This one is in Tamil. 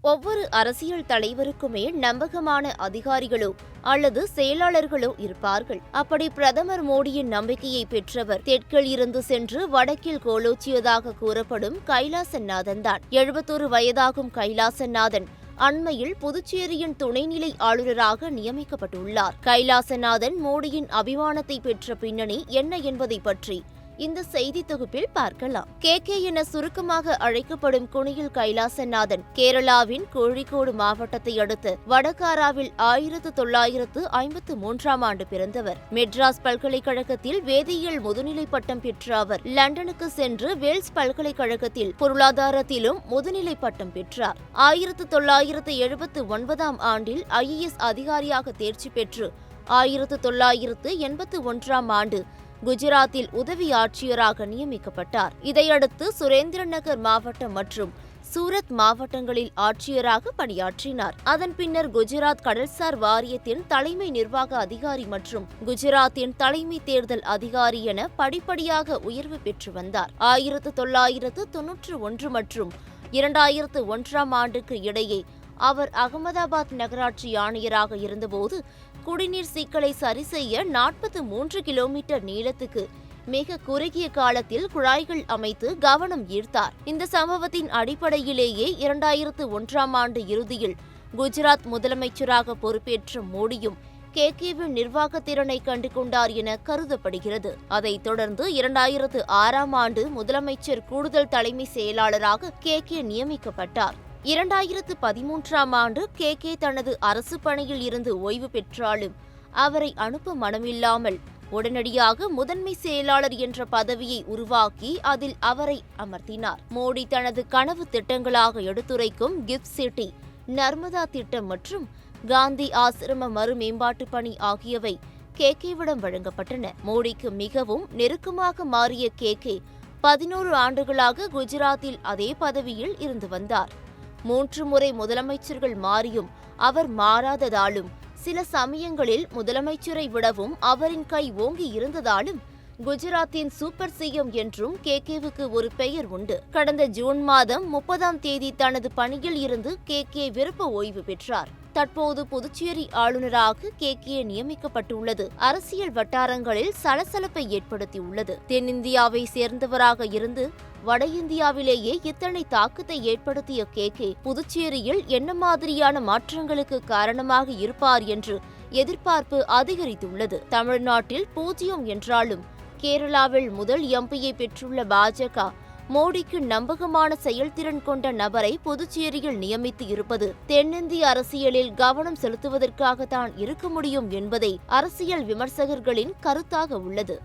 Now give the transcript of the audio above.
ஒவ்வொரு அரசியல் தலைவருக்குமே நம்பகமான அதிகாரிகளோ அல்லது செயலாளர்களோ இருப்பார்கள். அப்படி பிரதமர் மோடியின் நம்பிக்கையை பெற்றவர் தெற்கில் இருந்து சென்று வடக்கில் கோலோச்சியதாக கூறப்படும் கைலாசநாதன் தான். 71 வயதாகும் கைலாசநாதன் அண்மையில் புதுச்சேரியின் துணைநிலை ஆளுநராக நியமிக்கப்பட்டுள்ளார். கைலாசநாதன் மோடியின் அபிமானத்தை பெற்ற பின்னணி என்ன என்பதை பற்றி இந்த செய்தி தொகுப்பில் பார்க்கலாம். கே என சுருக்கமாக அழைக்கப்படும் குனியில் கைலாசநாதன் கேரளாவின் கோழிக்கோடு மாவட்டத்தை அடுத்து வடகாராவில் 1953ஆம் ஆண்டு பிறந்தவர். மெட்ராஸ் பல்கலைக்கழகத்தில் வேதியியல் முதுநிலை பட்டம் பெற்ற அவர் லண்டனுக்கு சென்று வேல்ஸ் பல்கலைக்கழகத்தில் பொருளாதாரத்திலும் முதுநிலை பட்டம் பெற்றார். 1979ஆம் ஆண்டில் IAS அதிகாரியாக தேர்ச்சி பெற்று 1981ஆம் ஆண்டு குஜராத்தில் உதவி ஆட்சியராக நியமிக்கப்பட்டார். இதையடுத்து சுரேந்திரநகர் மாவட்டம் மற்றும் சூரத் மாவட்டங்களில் ஆட்சியராக பணியாற்றினார். அதன் பின்னர் குஜராத் கடல்சார் வாரியத்தின் தலைமை நிர்வாக அதிகாரி மற்றும் குஜராத்தின் தலைமை தேர்தல் அதிகாரி என படிப்படியாக உயர்வு பெற்று வந்தார். 1991 மற்றும் 2001ஆம் ஆண்டுக்கு இடையே அவர் அகமதாபாத் நகராட்சி ஆணையராக இருந்தபோது குடிநீர் சிக்கலை சரி செய்ய 43 கிலோமீட்டர் நீளத்துக்கு மிக குறுகிய காலத்தில் குழாய்கள் அமைத்து கவனம் ஈர்த்தார். இந்த சம்பவத்தின் அடிப்படையிலேயே 2001ஆம் ஆண்டு இறுதியில் குஜராத் முதலமைச்சராக பொறுப்பேற்ற மோடியும் கேவின் நிர்வாக திறனை கண்டு கொண்டார் என கருதப்படுகிறது. அதைத் தொடர்ந்து 2006ஆம் ஆண்டு முதலமைச்சர் கூடுதல் தலைமை செயலாளராக கே நியமிக்கப்பட்டார். 2013ஆம் ஆண்டு கே தனது அரசு பணியில் இருந்து ஓய்வு பெற்றாலும் அவரை அனுப்ப மனமில்லாமல் உடனடியாக முதன்மை செயலாளர் என்ற பதவியை உருவாக்கி அதில் அவரை அமர்த்தினார். மோடி தனது கனவு திட்டங்களாக எடுத்துரைக்கும் கிஃப்ட் சிட்டி, நர்மதா திட்டம் மற்றும் காந்தி ஆசிரம மறு மேம்பாட்டு பணி ஆகியவை கேவிடம் வழங்கப்பட்டன. மோடிக்கு மிகவும் நெருக்கமாக மாறிய கே 11 ஆண்டுகளாக குஜராத்தில் அதே பதவியில் இருந்து வந்தார். 3 முறை முதலமைச்சர்கள் மாறியும் அவர் மாறாததாலும் சில சமயங்களில் முதலமைச்சரை விடவும் அவரின் கை ஓங்கி இருந்ததாலும் குஜராத்தின் சூப்பர் சிஎம் என்றும் கேவுக்கு ஒரு பெயர் உண்டு. கடந்த ஜூன் மாதம் 30ஆம் தேதி தனது பணியில் இருந்து கே விருப்ப ஓய்வு பெற்றார். தற்போது புதுச்சேரி ஆளுநராக கே நியமிக்கப்பட்டுள்ளது அரசியல் வட்டாரங்களில் சலசலப்பை ஏற்படுத்தியுள்ளது. தென்னிந்தியாவை சேர்ந்தவராக இருந்து வட இந்தியாவிலேயே இத்தனை தாக்கத்தை ஏற்படுத்திய கே புதுச்சேரியில் என்ன மாதிரியான மாற்றங்களுக்கு காரணமாக இருப்பார் என்று எதிர்பார்ப்பு அதிகரித்துள்ளது. தமிழ்நாட்டில் 0 என்றாலும் கேரளாவில் முதல் எம்பியை பெற்றுள்ள பாஜக மோடிக்கு நம்பகமான செயல்திறன் கொண்ட நபரை புதுச்சேரியில் நியமித்து இருப்பது தென்னிந்திய அரசியலில் கவனம் செலுத்துவதற்காகத்தான் இருக்க முடியும் என்பதை அரசியல் விமர்சகர்களின் கருத்தாக உள்ளது.